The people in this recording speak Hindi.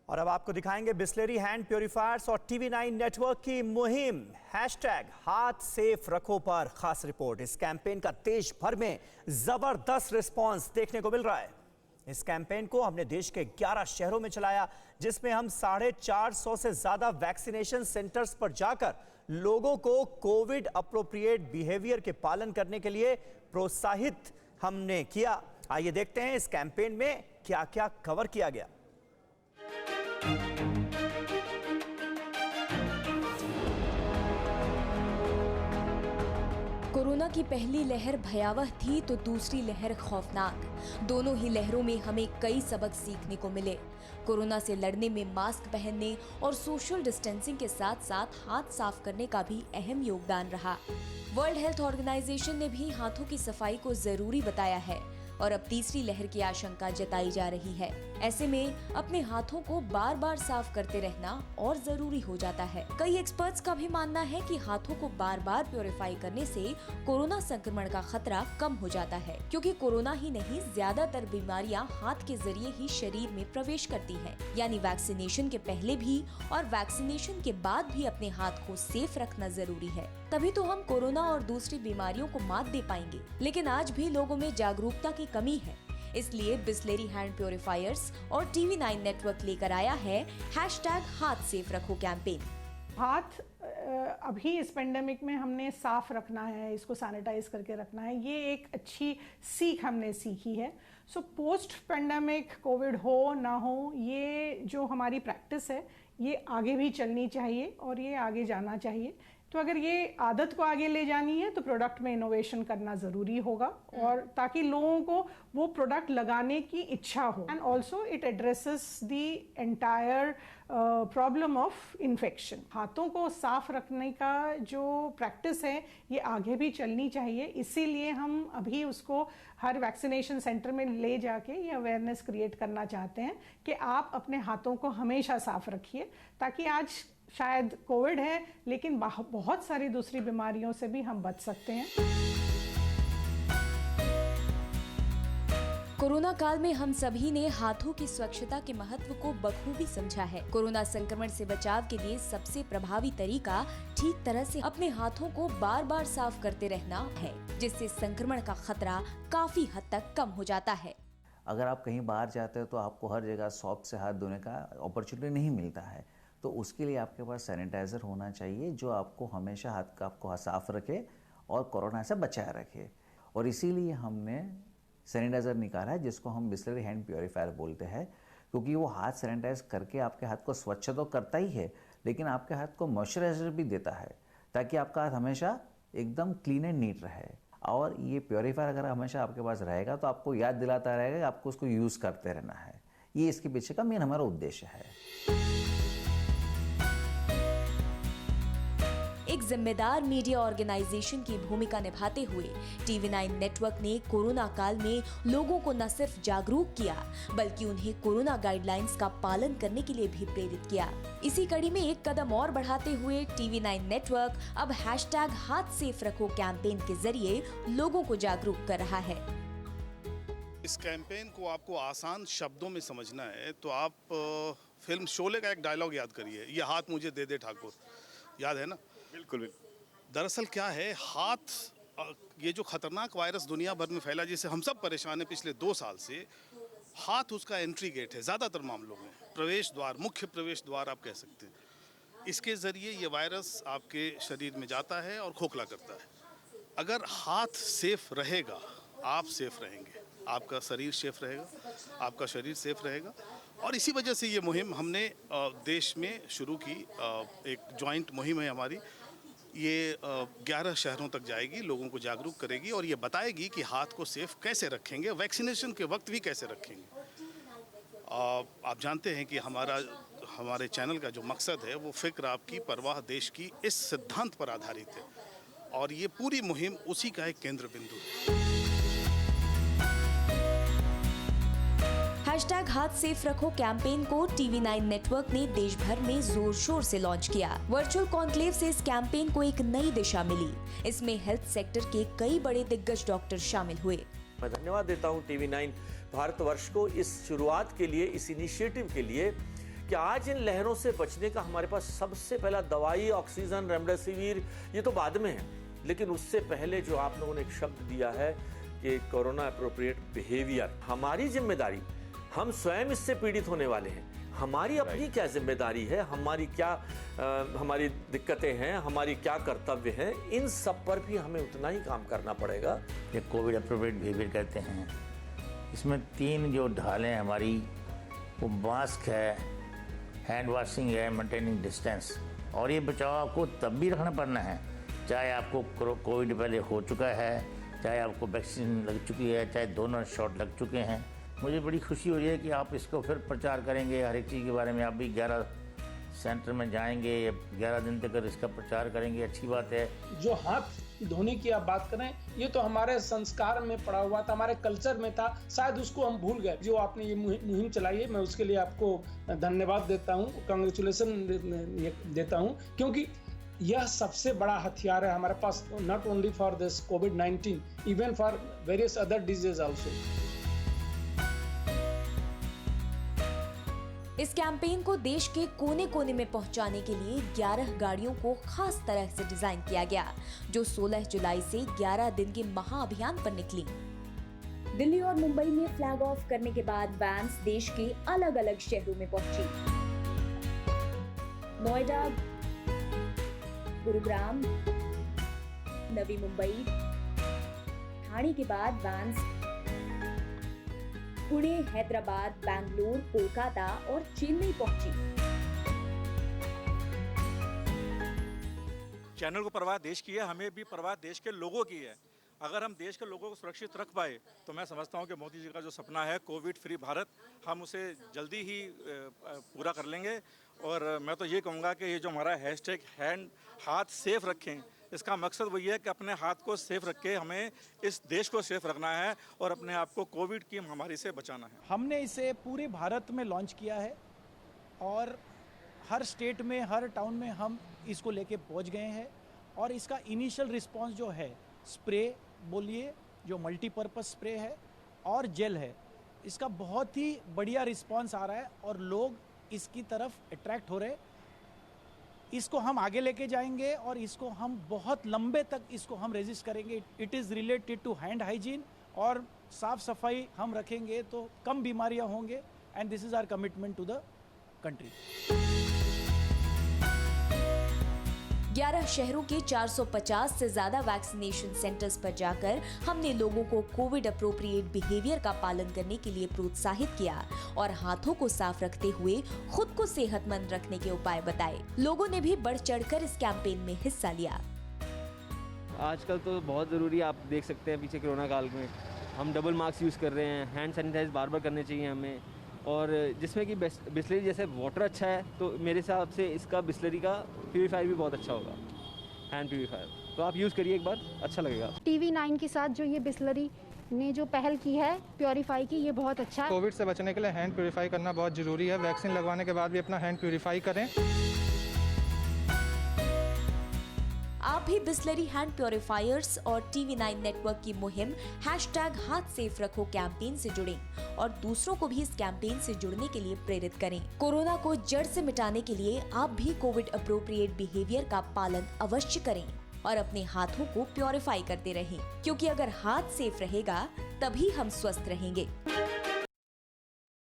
और अब आपको दिखाएंगे बिसलेरी हैंड प्योरीफायर्स और TV9 नेटवर्क की मुहिम #हाथ सेफ रखो पर खास रिपोर्ट। इस कैंपेन का देश भर में जबरदस्त रिस्पांस देखने को मिल रहा है। इस कैंपेन को हमने देश के 11 शहरों में चलाया, जिसमें हम 450 से ज्यादा वैक्सीनेशन सेंटर्स पर जाकर लोगों को कोविड अप्रोप्रिएट बिहेवियर के पालन करने के लिए प्रोत्साहित हमने किया। आइए देखते हैं इस कैंपेन में क्या क्या कवर किया गया। कोरोना की पहली लहर भयावह थी तो दूसरी लहर खौफनाक। दोनों ही लहरों में हमें कई सबक सीखने को मिले। कोरोना से लड़ने में मास्क पहनने और सोशल डिस्टेंसिंग के साथ साथ हाथ साफ करने का भी अहम योगदान रहा। वर्ल्ड हेल्थ ऑर्गेनाइजेशन ने भी हाथों की सफाई को जरूरी बताया है और अब तीसरी लहर की आशंका जताई जा रही है। ऐसे में अपने हाथों को बार बार साफ करते रहना और जरूरी हो जाता है। कई एक्सपर्ट्स का भी मानना है कि हाथों को बार बार प्योरीफाई करने से कोरोना संक्रमण का खतरा कम हो जाता है, क्योंकि कोरोना ही नहीं ज्यादातर बीमारियां हाथ के जरिए ही शरीर में प्रवेश करती हैं। यानी वैक्सीनेशन के पहले भी और वैक्सीनेशन के बाद भी अपने हाथ को सेफ रखना जरूरी है, तभी तो हम कोरोना और दूसरी बीमारियों को मात दे पाएंगे। लेकिन आज भी लोगों में जागरूकता की कमी है, इसलिए बिसलेरी हैंड प्योरीफायर्स और TV9 नेटवर्क लेकर आया है #हाथ सेफ रखो कैंपेन। हाथ अभी इस पेंडेमिक में हमने साफ रखना है, इसको सैनिटाइज करके रखना है, ये एक अच्छी सीख हमने सीखी है। सो पोस्ट पेंडेमिक कोविड हो ना हो, ये जो हमारी प्रैक्टिस है ये आगे भी चलनी चाहिए और ये आगे जाना चाहिए। तो अगर ये आदत को आगे ले जानी है तो प्रोडक्ट में इनोवेशन करना ज़रूरी होगा, और ताकि लोगों को वो प्रोडक्ट लगाने की इच्छा हो। And also it addresses the entire problem of infection. हाथों को साफ रखने का जो प्रैक्टिस है ये आगे भी चलनी चाहिए, इसीलिए हम अभी उसको हर वैक्सीनेशन सेंटर में ले जाके ये अवेयरनेस क्रिएट करना चाहते हैं कि आप अपने हाथों को हमेशा साफ रखिए, ताकि आज शायद कोविड है लेकिन बहुत सारी दूसरी बीमारियों से भी हम बच सकते हैं। कोरोना काल में हम सभी ने हाथों की स्वच्छता के महत्व को बखूबी समझा है। कोरोना संक्रमण से बचाव के लिए सबसे प्रभावी तरीका ठीक तरह से अपने हाथों को बार बार साफ करते रहना है, जिससे संक्रमण का खतरा काफी हद तक कम हो जाता है। अगर आप कहीं बाहर जाते हो तो आपको हर जगह सॉप से हाथ धोने का अपॉर्चुनिटी नहीं मिलता है, तो उसके लिए आपके पास सैनिटाइज़र होना चाहिए जो आपको हमेशा हाथ का आपको साफ रखे और कोरोना से बचाए रखे। और इसीलिए हमने सैनिटाइज़र निकाला है जिसको हम बिसलेरी हैंड प्योरीफायर बोलते हैं, क्योंकि वो हाथ सैनिटाइज करके आपके हाथ को स्वच्छ तो करता ही है, लेकिन आपके हाथ को मॉइस्चराइजर भी देता है, ताकि आपका हाथ हमेशा एकदम क्लीन एंड नीट रहे। और ये प्योरीफायर अगर हमेशा आपके पास रहेगा तो आपको याद दिलाता रहेगा कि आपको उसको यूज़ करते रहना है। ये इसके पीछे का मेन हमारा उद्देश्य है। एक जिम्मेदार मीडिया ऑर्गेनाइजेशन की भूमिका निभाते हुए TV9 नेटवर्क ने कोरोना काल में लोगों को न सिर्फ जागरूक किया, बल्कि उन्हें कोरोना गाइडलाइंस का पालन करने के लिए भी प्रेरित किया। इसी कड़ी में एक कदम और बढ़ाते हुए TV9 नेटवर्क अब #हाथ सेफ रखो कैंपेन के जरिए लोगों को जागरूक कर रहा है। इस कैंपेन को आपको आसान शब्दों में समझना है तो आप फिल्म शोले का एक डायलॉग याद करिए, ये हाथ मुझे दे दे ठाकुर, याद है ना? बिल्कुल। दरअसल क्या है, हाथ, ये जो खतरनाक वायरस दुनिया भर में फैला जिससे हम सब परेशान हैं पिछले 2 साल से, हाथ उसका एंट्री गेट है ज़्यादातर मामलों में, प्रवेश द्वार, मुख्य प्रवेश द्वार आप कह सकते हैं। इसके ज़रिए ये वायरस आपके शरीर में जाता है और खोखला करता है। अगर हाथ सेफ रहेगा, आप सेफ रहेंगे, आपका शरीर सेफ रहेगा, आपका शरीर सेफ रहेगा। और इसी वजह से ये मुहिम हमने देश में शुरू की। एक जॉइंट मुहिम है हमारी, ये 11 शहरों तक जाएगी, लोगों को जागरूक करेगी और ये बताएगी कि हाथ को सेफ कैसे रखेंगे, वैक्सीनेशन के वक्त भी कैसे रखेंगे। आप जानते हैं कि हमारे चैनल का जो मकसद है वो फ़िक्र आपकी, परवाह देश की, इस सिद्धांत पर आधारित है और ये पूरी मुहिम उसी का एक केंद्र बिंदु है। #हाथ सेफ रखो कैंपेन को TV9 नेटवर्क ने देश भर में जोर शोर से लॉन्च किया। वर्चुअल कॉन्क्लेव से इस कैंपेन को एक नई दिशा मिली। इसमें हेल्थ सेक्टर के कई बड़े दिग्गज डॉक्टर शामिल हुए। मैं धन्यवाद देता हूं TV9 भारतवर्ष को इस शुरुआत के लिए, इस इनिशिएटिव के लिए कि आज इन लहरों से बचने का हमारे पास सबसे पहला दवाई, ऑक्सीजन, रेमडेसिविर, ये तो बाद में है, लेकिन उससे पहले जो आप लोगों ने एक शब्द दिया है कि कोरोना अप्रोप्रिएट बिहेवियर, हमारी जिम्मेदारी, हम स्वयं इससे पीड़ित होने वाले हैं, हमारी अपनी क्या जिम्मेदारी है, हमारी क्या हमारी दिक्कतें हैं, हमारी क्या कर्तव्य हैं, इन सब पर भी हमें उतना ही काम करना पड़ेगा। ये कोविड अप्रोप्रिएट बिहेवियर कहते हैं, इसमें 3 जो ढालें हैं हमारी, वो मास्क है, हैंड वॉशिंग है, मेंटेनिंग डिस्टेंस, और ये बचाव आपको तब भी रखना पड़ना है, चाहे आपको कोविड पहले हो चुका है, चाहे आपको वैक्सीन लग चुकी है, चाहे दोनों शॉट लग चुके हैं। मुझे बड़ी खुशी हो रही है कि आप इसको फिर प्रचार करेंगे, हर एक चीज़ के बारे में आप भी 11 सेंटर में जाएंगे, 11 दिन तक इसका प्रचार करेंगे, अच्छी बात है। जो हाथ धोने की आप बात करें, ये तो हमारे संस्कार में पड़ा हुआ था, हमारे कल्चर में था, शायद उसको हम भूल गए। जो आपने ये मुहिम चलाई है, मैं उसके लिए आपको धन्यवाद देता हूँ, कांग्रेचुलेसन देता हूँ, क्योंकि यह सबसे बड़ा हथियार है हमारे पास, नॉट ओनली फॉर दिस कोविड-19, even for various other disease also. इस कैंपेन को देश के कोने कोने में पहुंचाने के लिए 11 गाड़ियों को खास तरह से डिजाइन किया गया, जो 16 जुलाई से 11 दिन के महाअभियान पर निकली। दिल्ली और मुंबई में फ्लैग ऑफ करने के बाद वैन्स देश के अलग अलग शहरों में पहुंची। नोएडा, गुरुग्राम, नवी मुंबई, ठाणे के बाद वैन्स पुणे, हैदराबाद, बैंगलोर, कोलकाता और चेन्नई पहुंची। चैनल को परवाह देश की है, हमें भी परवाह देश के लोगों की है। अगर हम देश के लोगों को सुरक्षित रख पाए तो मैं समझता हूं कि मोदी जी का जो सपना है कोविड फ्री भारत, हम उसे जल्दी ही पूरा कर लेंगे। और मैं तो ये कहूँगा कि ये जो हमारा हैशटैग हाथ सेफ रखें, इसका मकसद वही है कि अपने हाथ को सेफ रख के हमें इस देश को सेफ रखना है और अपने आप को कोविड की महामारी से बचाना है। हमने इसे पूरे भारत में लॉन्च किया है और हर स्टेट में, हर टाउन में हम इसको लेके पहुंच गए हैं। और इसका इनिशियल रिस्पांस जो है, स्प्रे बोलिए, जो मल्टीपर्पज़ स्प्रे है और जेल है, इसका बहुत ही बढ़िया रिस्पांस आ रहा है और लोग इसकी तरफ अट्रैक्ट हो रहे हैं। इसको हम आगे लेके जाएंगे और इसको हम बहुत लंबे तक इसको हम रेजिस्ट करेंगे। It is related to hand hygiene, और साफ सफाई हम रखेंगे तो कम बीमारियां होंगे, and this is our commitment to the country. 11 शहरों के 450 से ज्यादा वैक्सीनेशन सेंटर्स पर जाकर हमने लोगों को कोविड अप्रोप्रिएट बिहेवियर का पालन करने के लिए प्रोत्साहित किया और हाथों को साफ रखते हुए खुद को सेहतमंद रखने के उपाय बताए। लोगों ने भी बढ़ चढ़कर इस कैंपेन में हिस्सा लिया। आजकल तो बहुत ज़रूरी है, आप देख सकते हैं पीछे कोरोना काल में हम डबल मास्क यूज़ कर रहे हैं, हैंड सैनिटाइज बार बार करने चाहिए हमें, और जिसमें कि बिस्लरी जैसे वाटर अच्छा है तो मेरे हिसाब से इसका बिस्लरी का प्यूरीफायर भी बहुत अच्छा होगा, हैंड प्यूरीफायर। तो आप यूज़ करिए एक बार, अच्छा लगेगा। TV9 के साथ जो ये बिस्लरी ने जो पहल की है प्योरीफाई की, ये बहुत अच्छा है। कोविड से बचने के लिए हैंड प्यूरीफाई करना बहुत ज़रूरी है। वैक्सीन लगवाने के बाद भी अपना हैंड प्यूरीफाई करें। आप भी बिस्लरी हैंड प्योरीफायर्स और TV9 नेटवर्क की मुहिम #हाथ सेफ रखो कैंपेन से जुड़ें और दूसरों को भी इस कैंपेन से जुड़ने के लिए प्रेरित करें। कोरोना को जड़ से मिटाने के लिए आप भी कोविड अप्रोप्रिएट बिहेवियर का पालन अवश्य करें और अपने हाथों को प्योरीफाई करते रहें, क्योंकि अगर हाथ सेफ रहेगा तभी हम स्वस्थ रहेंगे।